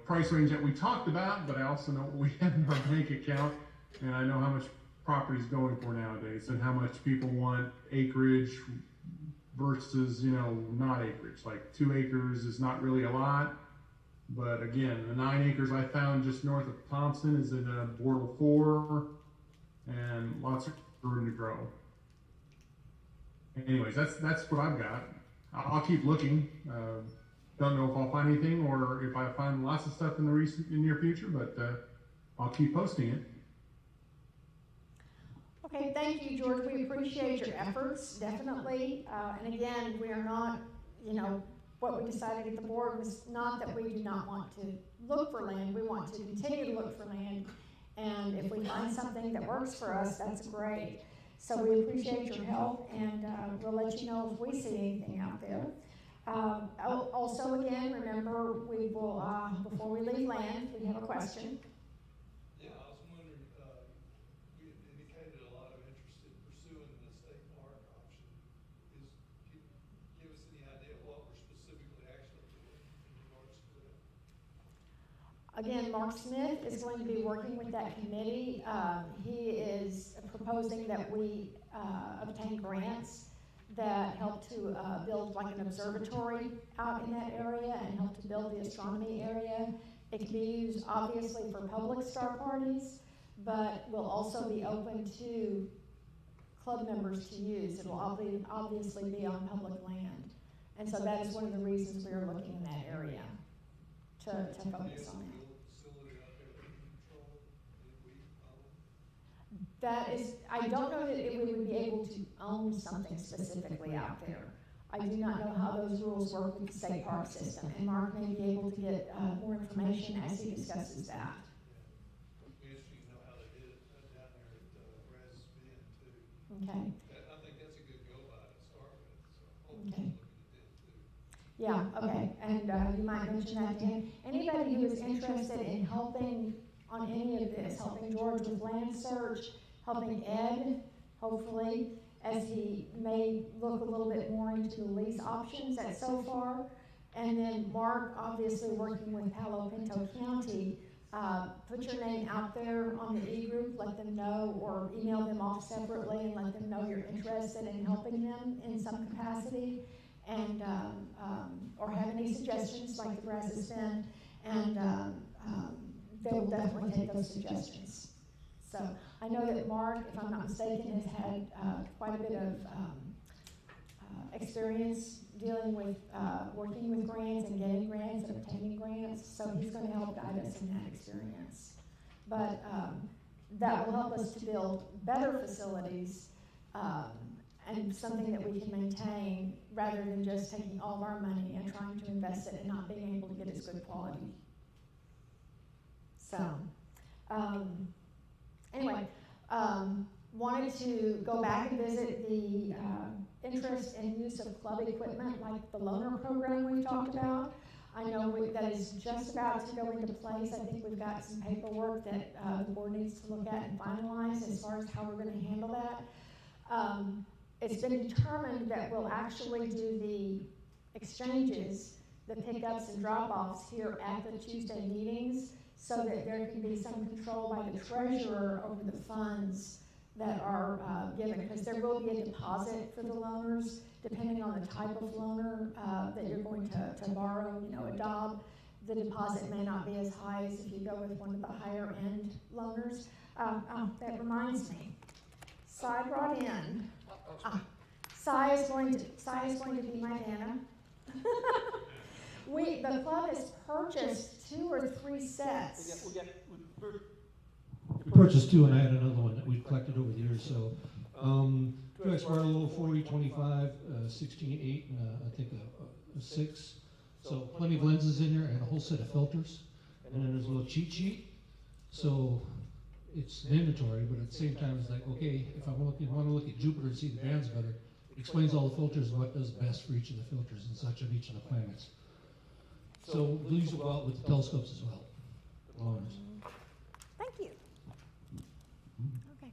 price range that we talked about, but I also know what we have in our bank account, and I know how much property is going for nowadays and how much people want acreage versus, not acreage. Like 2 acres is not really a lot, but again, the 9 acres I found just north of Thompson is in a Border 4 and lots of room to grow. Anyways, that's what I've got. I'll keep looking. Don't know if I'll find anything or if I find lots of stuff in the near future, but I'll keep posting it. Okay, thank you, George. We appreciate your efforts, definitely. And again, we are not, what we decided at the board was not that we do not want to look for land. We want to continue to look for land. And if we find something that works for us, that's great. So we appreciate your help, and we'll let you know if we see anything out there. Also, again, remember, we will, before we leave land, we have a question. Yeah, I was wondering, you indicated a lot of interest in pursuing the state park option. Can you give us any idea what we're specifically actually doing in regards to that? Again, Mark Smith is going to be working with that committee. He is proposing that we obtain grants that help to build like an observatory out in that area and help to build the astronomy area. It can be used obviously for public star parties, but will also be open to club members to use. It will obviously be on public land. And so that is one of the reasons we are looking in that area to focus on it. That is, I don't know that we would be able to own something specifically out there. I do not know how those rules work with the state park system, and Mark may be able to get more information as he discusses that. It'd be interesting to know how they did it down there at Brazos Bend too. Okay. I think that's a good go by to start with, so hopefully Okay. look at them too. Yeah, okay, and you might mention that to him. Anybody who is interested in helping on any of this, helping George with land search, helping Ed, hopefully, as he may look a little bit more into the lease options at so far. And then Mark, obviously working with Palo Pinto County, put your name out there on the e-group, let them know, or email them off separately and let them know you're interested in helping them in some capacity. And, or have any suggestions like the Brazos Bend, and they will definitely take those suggestions. So I know that Mark, if I'm not mistaken, has had quite a bit of experience dealing with working with grants and getting grants and obtaining grants, so he's going to help guide us in that experience. But that will help us to build better facilities and something that we can maintain rather than just taking all of our money and trying to invest it and not being able to get as good quality. So, anyway, wanted to go back and visit the interest and use of club equipment like the loaner program we talked about. I know that is just about to go into place. I think we've got some paperwork that the board needs to look at and finalize as far as how we're going to handle that. It's been determined that we'll actually do the exchanges, the pickups and drop-offs here at the Tuesday meetings, so that there can be some control by the treasurer over the funds that are given, because there will be a deposit for the loaners, depending on the type of loaner that you're going to borrow. You know, a Dob, the deposit may not be as high as if you go with one of the higher end loaners. That reminds me, Cy brought in, Cy is going to be my Nana. The club has purchased 2 or 3 sets. We purchased 2, and I had another one that we've collected over the years. So, 2X Barlow, 40, 25, 16, 8, and I think a 6. So plenty of lenses in there, and a whole set of filters. And then there's a little cheat sheet. So it's an inventory, but at the same time, it's like, okay, if I want to look at Jupiter and see the bands better, it explains all the filters and what does best for each of the filters and such on each of the planets. So these will go out with the telescopes as well. Thank you. Okay.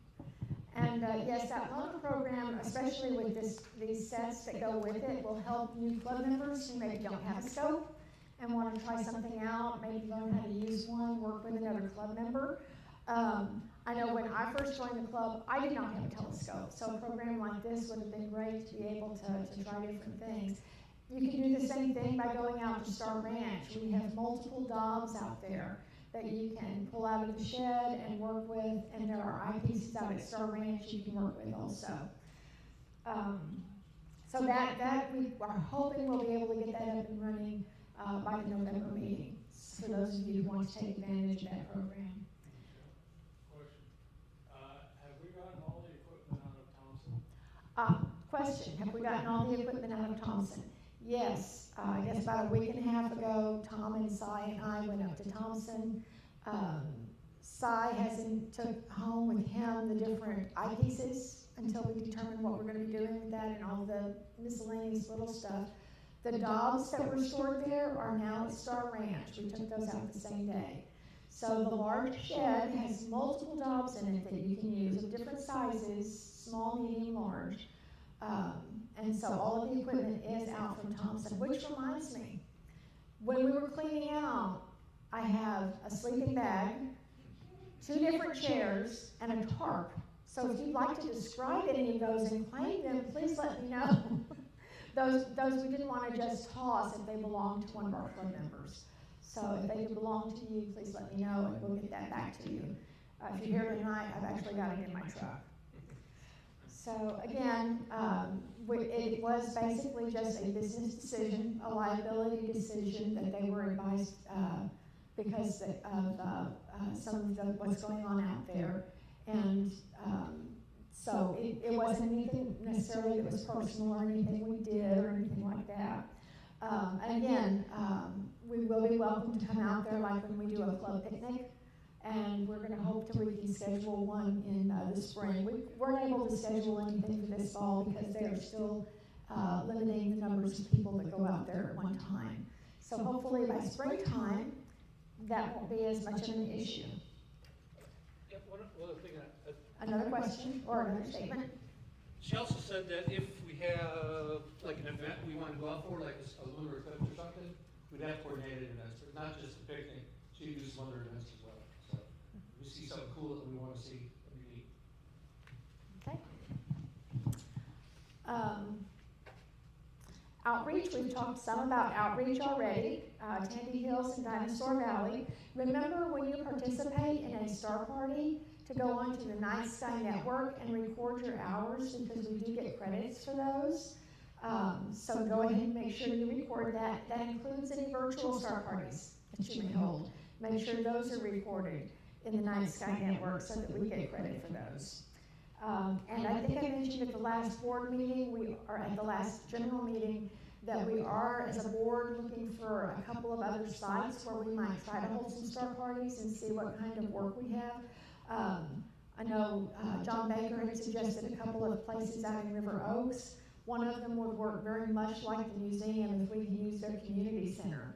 And yes, that loan program, especially with these sets that go with it, will help new club members who maybe don't have a scope and want to try something out, maybe learn how to use one, work with another club member. I know when I first joined the club, I did not have a telescope, so a program like this would have been great to be able to try different things. You can do the same thing by going out to Star Ranch. We have multiple Dobbs out there that you can pull out of the shed and work with, and there are eyepieces out at Star Ranch you can work with also. So that we are hoping we'll be able to get that up and running by the November meeting, for those of you who want to take advantage of that program. Have we gotten all the equipment out of Thompson? Question, have we gotten all the equipment out of Thompson? Yes, I guess about a week and a half ago, Tom and Cy and I went up to Thompson. Cy took home with him the different eyepieces until we determine what we're going to be doing with that and all the miscellaneous little stuff. The Dobbs that were stored there are now at Star Ranch. We took those out the same day. So the large shed has multiple Dobbs in it that you can use of different sizes, small, medium, large. And so all of the equipment is out from Thompson, which reminds me, when we were cleaning out I have a sleeping bag, 2 different chairs, and a tarp. So if you'd like to describe any of those and claim them, please let me know. those we didn't want to just toss if they belong to one of our club members. So if they belong to you, please let me know and we'll get that back to you. If you're here tonight, I've actually got it in my truck. So again, it was basically just a business decision, a liability decision that they were advised because of some of what's going on out there. And so it wasn't anything necessarily that was personal or anything we did or anything like that. And again, we will be welcome to come out there like when we do a club picnic. And we're going to hope that we can schedule one in the spring. We weren't able to schedule anything for this fall because they are still limiting the numbers of people that go out there at one time. So hopefully by springtime, that won't be as much of an issue. Yeah, one other thing. Another question or another statement? She also said that if we have like an event we want to go out for, like a lunar eclipse or something, we'd have coordinated events, but not just a picnic. She'd do some other events as well. So if we see something cool that we want to see, that'd be neat. Okay. Outreach, we've talked some about outreach already, Tandy Hills and Dinosaur Valley. Remember when you participate in a star party to go onto the Night Sky Network and record your hours because we do get credits for those. So go ahead and make sure you record that. That includes any virtual star parties that you may hold. Make sure those are recorded in the Night Sky Network so that we get credit for those. And I think I mentioned at the last board meeting, at the last general meeting, that we are, as a board, looking for a couple of other sites where we might try to hold some star parties and see what kind of work we have. I know John Baker had suggested a couple of places out in River Oaks. One of them would work very much like the museum if we can use their community center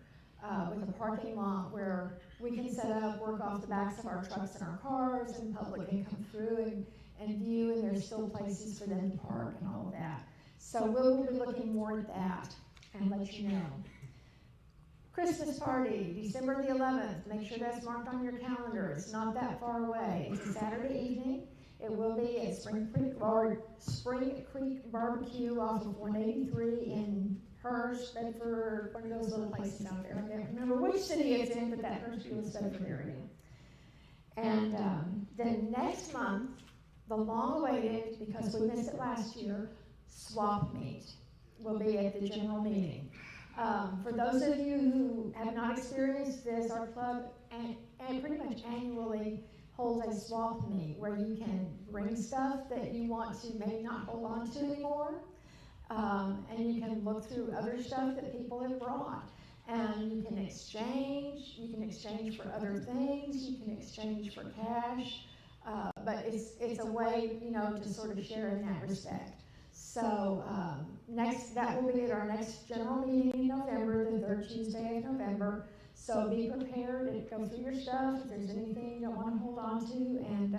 with a parking lot where we can set up, work off the backs of our trucks and our cars, and the public can come through and view, and there's still places for them to park and all of that. So we'll be looking more at that and let you know. Christmas party, December the 11th. Make sure that's marked on your calendar. It's not that far away. It's a Saturday evening. It will be at Spring Creek BBQ off of 183 in Hurst, Bedford, one of those little places out there. I can't remember which city it's in, but that Hurst was Bedford area. And then next month, the long-awaited, because we missed it last year, swap meet will be at the general meeting. For those of you who have not experienced this, our club and pretty much annually holds a swap meet where you can bring stuff that you want to maybe not hold on to anymore, and you can look through other stuff that people have brought. And you can exchange for other things, you can exchange for cash, but it's a way, to sort of share in that respect. So that will be at our next general meeting in November, the third Tuesday of November. So be prepared and go through your stuff if there's anything you don't want to hold on to, and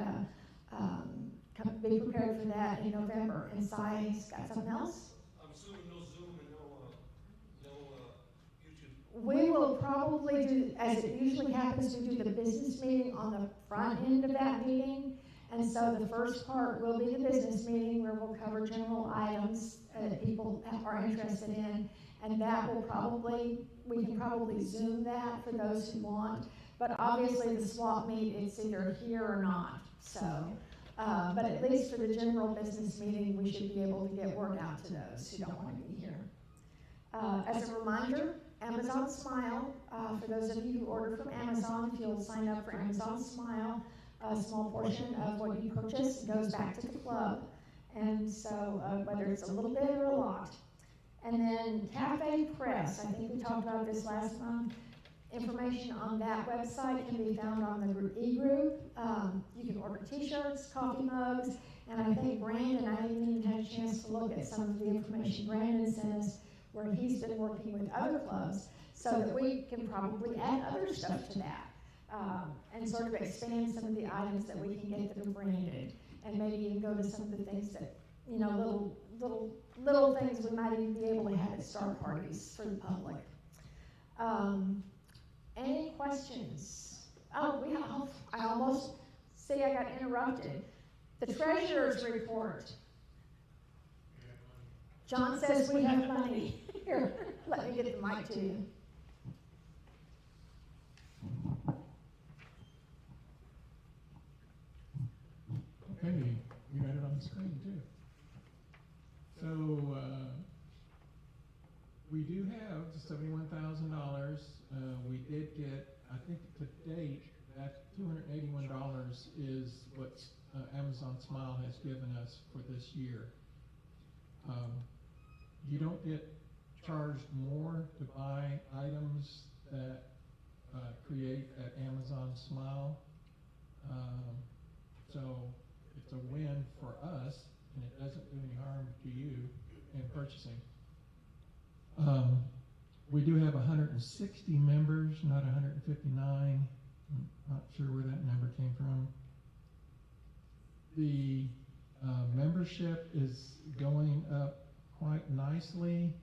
be prepared for that in November. And Sai's got something else? I'm assuming no Zoom and no YouTube. We will probably do, as it usually happens, we do the business meeting on the front end of that meeting. And so the first part will be the business meeting where we'll cover general items that people are interested in. And that will we can probably Zoom that for those who want. But obviously the swap meet, it's either here or not. So, but at least for the general business meeting, we should be able to get word out to those who don't want to be here. As a reminder, Amazon Smile, for those of you who order from Amazon, if you'll sign up for Amazon Smile, a small portion of what you purchase goes back to the club. And so whether it's a little bit or a lot. And then Cafe Press, I think we talked about this last month. Information on that website can be found on the e-group. You can order t-shirts, coffee mugs, and I think Brandon, I haven't even had a chance to look at some of the information Brandon sends where he's been working with other clubs so that we can probably add other stuff to that. And sort of expand some of the items that we can get that are branded, and maybe even go to some of the things that, little things we might even be able to have at star parties for the public. Any questions? Oh, I almost, see, I got interrupted. The treasurer's report. John says we have money. Here, let me get the mic to you. Okay, you got it on the screen too. So we do have $71,000. We did get, I think to date, that $281 is what Amazon Smile has given us for this year. You don't get charged more to buy items that create at Amazon Smile. So it's a win for us, and it doesn't do any harm to you in purchasing. We do have 160 members, not 159. I'm not sure where that number came from. The membership is going up quite nicely.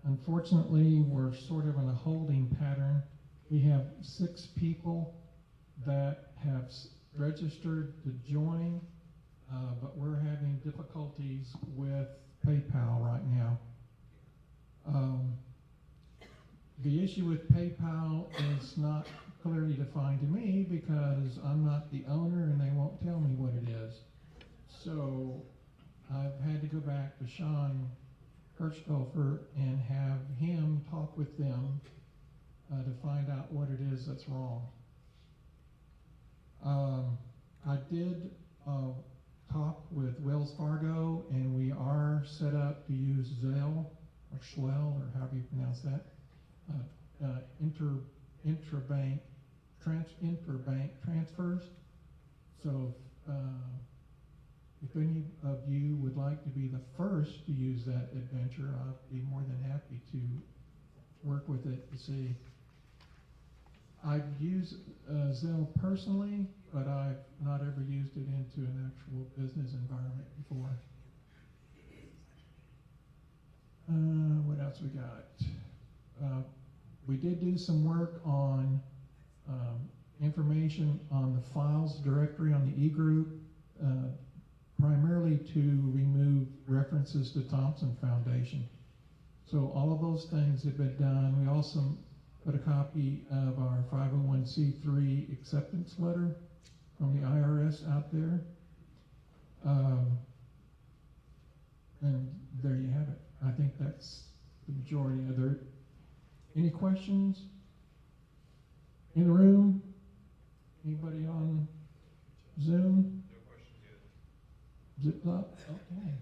Unfortunately, we're sort of in a holding pattern. We have 6 people that have registered to join, but we're having difficulties with PayPal right now. The issue with PayPal is not clearly defined to me because I'm not the owner and they won't tell me what it is. So I've had to go back to Sean Kirchhofer and have him talk with them to find out what it is that's wrong. I did talk with Wells Fargo, and we are set up to use Zelle or Schwell, or however you pronounce that, interbank transfers. So if any of you would like to be the first to use that adventure, I'd be more than happy to work with it to see. I've used Zelle personally, but I've not ever used it into an actual business environment before. What else we got? We did do some work on information on the files directory on the e-group, primarily to remove references to Thompson Foundation. So all of those things have been done. We also put a copy of our 501c3 acceptance letter from the IRS out there. And there you have it. I think that's the majority. Are there any questions in the room? Anybody on Zoom? No questions yet. Zip up? Okay.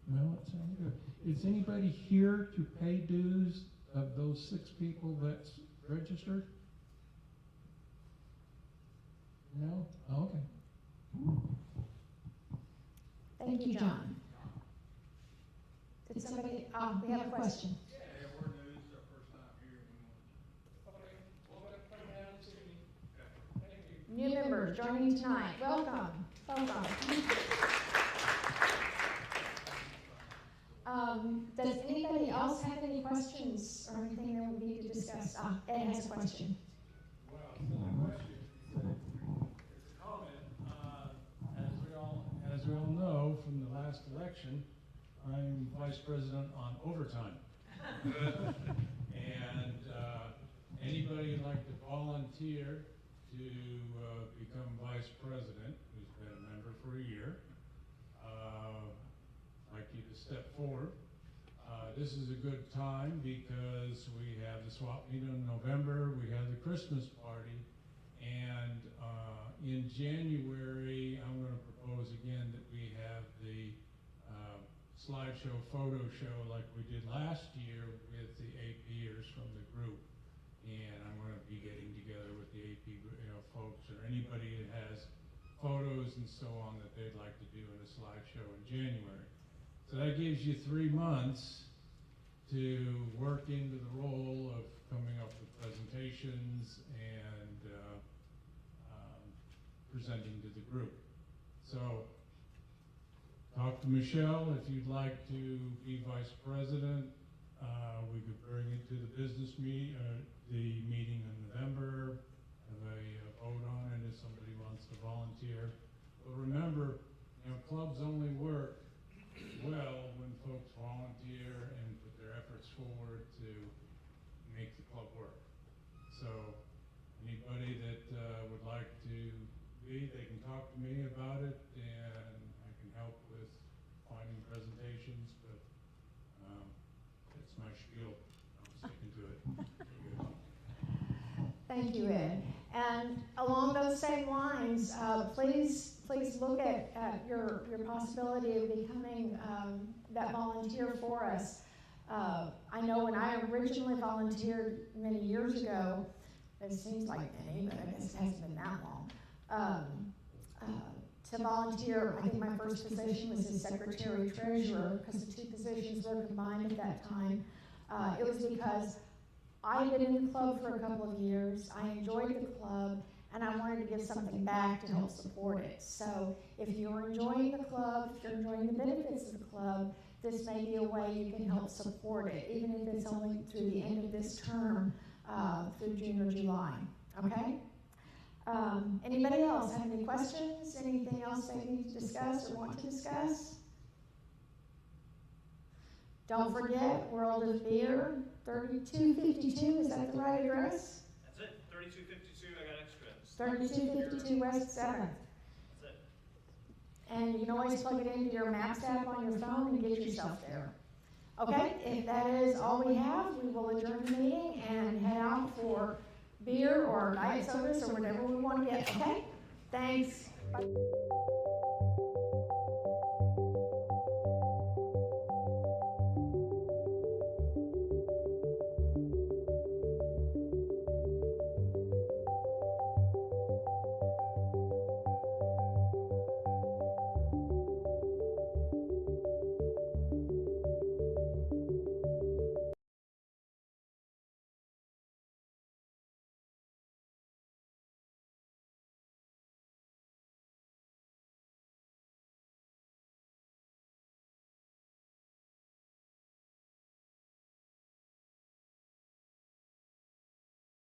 Well, it sounds good. Is anybody here to pay dues of those 6 people that's registered? No? Oh, okay. Thank you, John. Did somebody, we have a question. Yeah, we're new, this is our first time here. Okay, well, we're gonna come down and see me. Thank you. New members joining tonight, welcome, welcome. Does anybody else have any questions or anything that we need to discuss? Ed has a question. Well, it's not a question, it's a comment. As we all know from the last election, I'm vice president on overtime. And anybody who'd like to volunteer to become vice president, who's been a member for a year, I'd like you to step forward. This is a good time because we have the swap meet in November, we have the Christmas party, and in January, I'm going to propose again that we have the slideshow photo show like we did last year with the APers from the group. And I'm going to be getting together with the AP folks or anybody that has photos and so on that they'd like to do in a slideshow in January. So that gives you 3 months to work into the role of coming up with presentations and presenting to the group. So talk to Michelle if you'd like to be vice president. We could bring it to the business meeting in November, have a vote on it if somebody wants to volunteer. But remember, clubs only work well when folks volunteer and put their efforts forward to make the club work. So anybody that would like to be, they can talk to me about it, and I can help with finding presentations, but it's my spiel. I'm sticking to it. Thank you, Ed. And along those same lines, please look at your possibility of becoming that volunteer for us. I know when I originally volunteered many years ago, it seems like many, but I guess it hasn't been that long, to volunteer, I think my first position was as secretary-treasurer, because the two positions were combined at that time. It was because I had been in the club for a couple of years, I enjoyed the club, and I wanted to give something back to help support it. So if you're enjoying the club, if you're enjoying the benefits of the club, this may be a way you can help support it, even if it's only through the end of this term, through June or July, okay? Anybody else have any questions? Anything else they need to discuss or want to discuss? Don't forget, World of Beer, 3252, is that the right address? That's it, 3252, I got extras. 3252 West 7th. That's it. And you can always plug it into your Maps app on your phone and get yourself there. Okay, if that is all we have, we will adjourn the meeting and head out for beer or diet sodas or whatever we want to get, okay? Thanks. Bye.